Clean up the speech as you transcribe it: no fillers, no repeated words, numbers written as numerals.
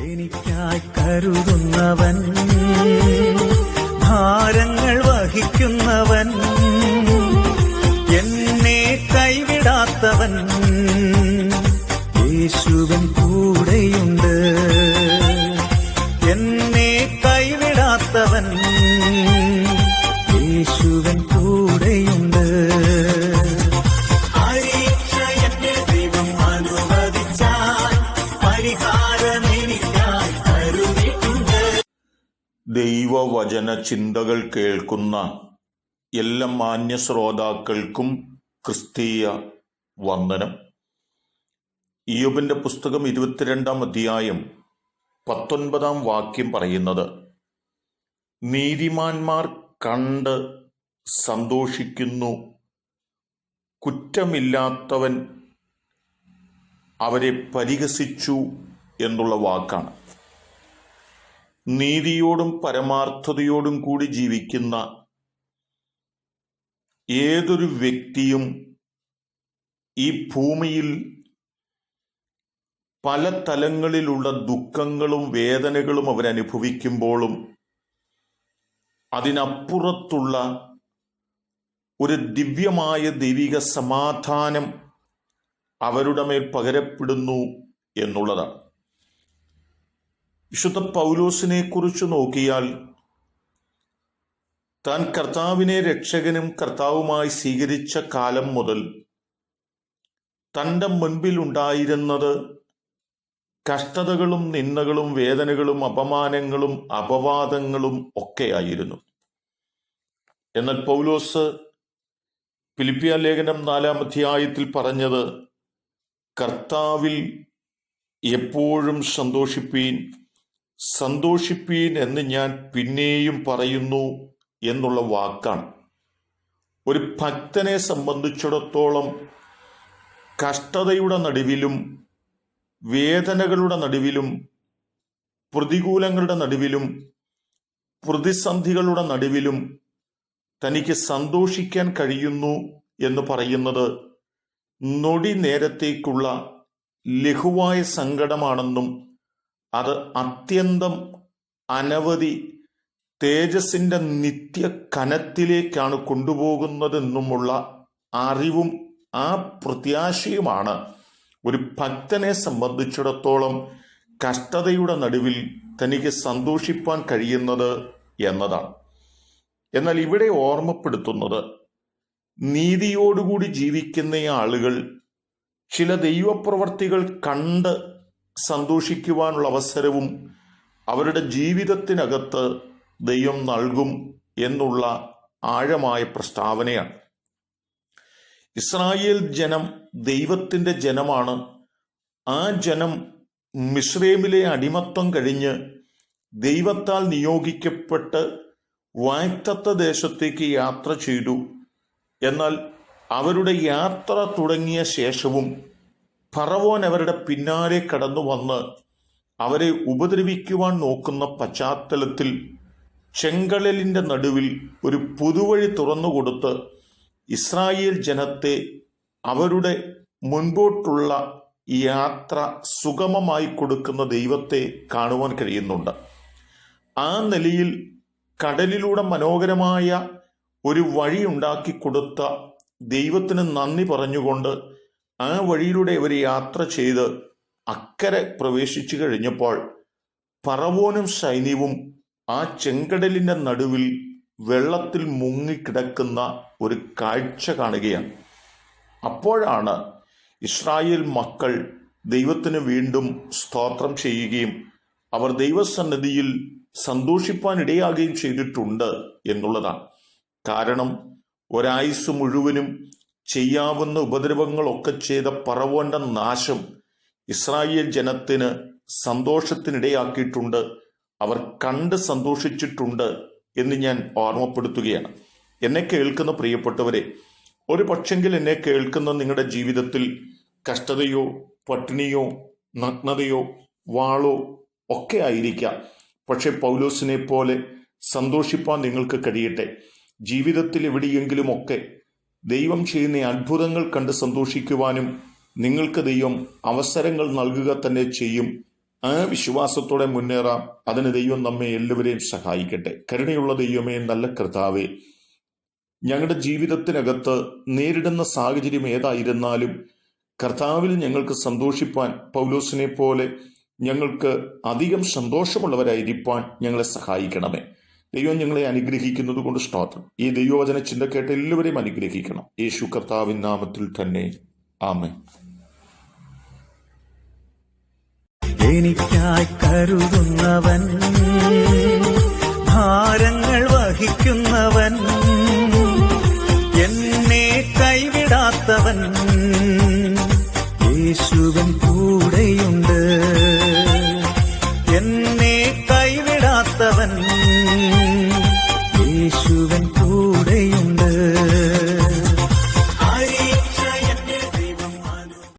എനിക്കായി കരുതുന്നവൻ, ഭാരങ്ങൾ വഹിക്കുന്നവൻ, എന്നെ കൈവിടാത്തവൻ, യേശുവൻ കൂടെയുണ്ട്. എന്നെ കൈവിടാത്തവൻ, യേശുവൻ കൂടെയുണ്ട്. പരീക്ഷ എന്റെ ദൈവം അനുവദിച്ചാൽ പരിഹാരം എനിക്കായി കരുതിയിട്ടുണ്ട്. ദൈവവചന ചിന്തകൾ കേൾക്കുന്ന എല്ലാ മാന്യ ശ്രോതാക്കൾക്കും ക്രിസ്തീയ വന്ദനം. ഇയ്യോബിന്റെ പുസ്തകം 22-ാം അധ്യായം 19-ാം വാക്യം പറയുന്നത്, നീതിമാന്മാർ കണ്ട് സന്തോഷിക്കുന്നു, കുറ്റമില്ലാത്തവൻ അവരെ പരിഹസിച്ചു എന്നുള്ള വാക്കാണ്. നീതിയോടും പരമാർത്ഥതയോടും കൂടി ജീവിക്കുന്ന ഏതൊരു വ്യക്തിയും ഈ ഭൂമിയിൽ പല തലങ്ങളിലുള്ള ദുഃഖങ്ങളും വേദനകളും അവരനുഭവിക്കുമ്പോഴും അതിനപ്പുറത്തുള്ള ഒരു ദിവ്യമായ ദൈവിക സമാധാനം അവരുടെ മേൽ പകരപ്പെടുന്നു എന്നുള്ളതാണ്. വിശുദ്ധ പൗലോസിനെ കുറിച്ച് നോക്കിയാൽ, താൻ കർത്താവിനെ രക്ഷകനും കർത്താവുമായി സ്വീകരിച്ച കാലം മുതൽ തൻ്റെ മുൻപിലുണ്ടായിരുന്നത് കഷ്ടതകളും നിന്ദകളും വേദനകളും അപമാനങ്ങളും അപവാദങ്ങളും ഒക്കെയായിരുന്നു. എന്നാൽ പൗലോസ് ഫിലിപ്പിയ ലേഖനം 4-ാം അധ്യായത്തിൽ പറഞ്ഞത്, കർത്താവിൽ എപ്പോഴും സന്തോഷിപ്പീൻ, സന്തോഷിപ്പീൻ എന്ന് ഞാൻ പിന്നെയും പറയുന്നു എന്നുള്ള വാക്കാണ്. ഒരു ഭക്തനെ സംബന്ധിച്ചിടത്തോളം കഷ്ടതയുടെ നടുവിലും വേദനകളുടെ നടുവിലും പ്രതികൂലങ്ങളുടെ നടുവിലും പ്രതിസന്ധികളുടെ നടുവിലും തനിക്ക് സന്തോഷിക്കാൻ കഴിയുന്നു എന്ന് പറയുന്നത് നൊടി നേരത്തേക്കുള്ള ലഘുവായ സങ്കടമാണെന്നും അത് അത്യന്തം അനവധി തേജസ്സിന്റെ നിത്യ കനത്തിലേക്കാണ് കൊണ്ടുപോകുന്നതെന്നുമുള്ള അറിവും ആ പ്രത്യാശയുമാണ് ഒരു ഭക്തനെ സംബന്ധിച്ചിടത്തോളം കഷ്ടതയുടെ നടുവിൽ തനിക്ക് സന്തോഷിപ്പാൻ കഴിയുന്നത് എന്നതാണ്. എന്നാൽ ഇവിടെ ഓർമ്മപ്പെടുത്തുന്നത്, നീതിയോടുകൂടി ജീവിക്കുന്ന ആളുകൾ ചില ദൈവപ്രവർത്തികൾ കണ്ട് സന്തോഷിക്കുവാനുള്ള അവസരവും അവരുടെ ജീവിതത്തിനകത്ത് ദൈവം നൽകും എന്നുള്ള ആഴമായ പ്രസ്താവനയാണ്. ഇസ്രായേൽ ജനം ദൈവത്തിൻ്റെ ജനമാണ്. ആ ജനം മിസ്രൈമിലെ അടിമത്തം കഴിഞ്ഞ് ദൈവത്താൽ നിയോഗിക്കപ്പെട്ട് വാഗ്ദത്ത ദേശത്തേക്ക് യാത്ര ചെയ്തു. എന്നാൽ അവരുടെ യാത്ര തുടങ്ങിയ ശേഷവും ഫറവോൻ അവരുടെ പിന്നാലെ കടന്നു വന്ന് അവരെ ഉപദ്രവിക്കുവാൻ നോക്കുന്ന പശ്ചാത്തലത്തിൽ ചെങ്കടലിന്റെ നടുവിൽ ഒരു പുതുവഴി തുറന്നുകൊടുത്ത് ഇസ്രായേൽ ജനത്തെ അവരുടെ മുൻപോട്ടുള്ള യാത്ര സുഗമമായി കൊടുക്കുന്ന ദൈവത്തെ കാണുവാൻ കഴിയുന്നുണ്ട്. ആ നിലയിൽ കടലിലൂടെ മനോഹരമായ ഒരു വഴി ഉണ്ടാക്കി കൊടുത്ത ദൈവത്തിന് നന്ദി പറഞ്ഞുകൊണ്ട് ആ വഴിയിലൂടെ അവർ യാത്ര ചെയ്ത് അക്കരെ പ്രവേശിച്ചു കഴിഞ്ഞപ്പോൾ ഫറവോനും സൈന്യവും ആ ചെങ്കടലിന്റെ നടുവിൽ വെള്ളത്തിൽ മുങ്ങിക്കിടക്കുന്ന ഒരു കാഴ്ച കാണുകയാണ്. അപ്പോഴാണ് ഇസ്രായേൽ മക്കൾ ദൈവത്തിന് വീണ്ടും സ്തോത്രം ചെയ്യുകയും അവർ ദൈവസന്നിധിയിൽ സന്തോഷിപ്പാൻ ഇടയാകുകയും ചെയ്തിട്ടുണ്ട് എന്നുള്ളതാണ്. കാരണം ഒരായുസ് മുഴുവനും ചെയ്യാവുന്ന ഉപദ്രവങ്ങളൊക്കെ ചെയ്ത ഫറവോന്റെ നാശം ഇസ്രായേൽ ജനത്തിന് സന്തോഷത്തിനിടയാക്കിയിട്ടുണ്ട്. അവർ കണ്ട് സന്തോഷിച്ചിട്ടുണ്ട് എന്ന് ഞാൻ ഓർമ്മപ്പെടുത്തുകയാണ്. എന്നെ കേൾക്കുന്ന പ്രിയപ്പെട്ടവരെ, ഒരു പക്ഷെങ്കിൽ എന്നെ കേൾക്കുന്ന നിങ്ങളുടെ ജീവിതത്തിൽ കഷ്ടതയോ പട്ടിണിയോ നഗ്നതയോ വാളോ ഒക്കെ ആയിരിക്കാം. പക്ഷെ പൗലോസിനെ പോലെ സന്തോഷിപ്പാൻ നിങ്ങൾക്ക് കഴിയട്ടെ. ജീവിതത്തിൽ എവിടെയെങ്കിലുമൊക്കെ ദൈവം ചെയ്യുന്ന അത്ഭുതങ്ങൾ കണ്ട് സന്തോഷിക്കുവാനും നിങ്ങൾക്ക് ദൈവം അവസരങ്ങൾ നൽകുക തന്നെ ചെയ്യും ആ വിശ്വാസത്തോടെ മുന്നേറാം. അതിന് ദൈവം നമ്മെ എല്ലാവരെയും സഹായിക്കട്ടെ. കരുണയുള്ള ദൈവമേ, നല്ല കർത്താവേ, ഞങ്ങളുടെ ജീവിതത്തിനകത്ത് നേരിടുന്ന സാഹചര്യം ഏതായിരുന്നാലും കർത്താവിൽ ഞങ്ങൾക്ക് സന്തോഷിപ്പാൻ പൗലോസിനെ പോലെ ഞങ്ങൾക്ക് അധികം സന്തോഷമുള്ളവരായിരിക്കാൻ ഞങ്ങളെ സഹായിക്കണമേ. ദൈവം ഞങ്ങളെ അനുഗ്രഹിക്കുന്നത് കൊണ്ട് സ്തോത്രം. ഈ ദൈവവചന ചിന്ത കേട്ട് എല്ലാവരെയും അനുഗ്രഹിക്കണം. യേശു കർത്താവിൻ നാമത്തിൽ തന്നെ, ആമേൻ. എനിക്കായി കരുതുന്നവൻ, ഭാരങ്ങൾ വഹിക്കുന്നവൻ, എന്നെ കൈവിടാത്തവൻ, യേശുവൻ കൂടെയുണ്ട്.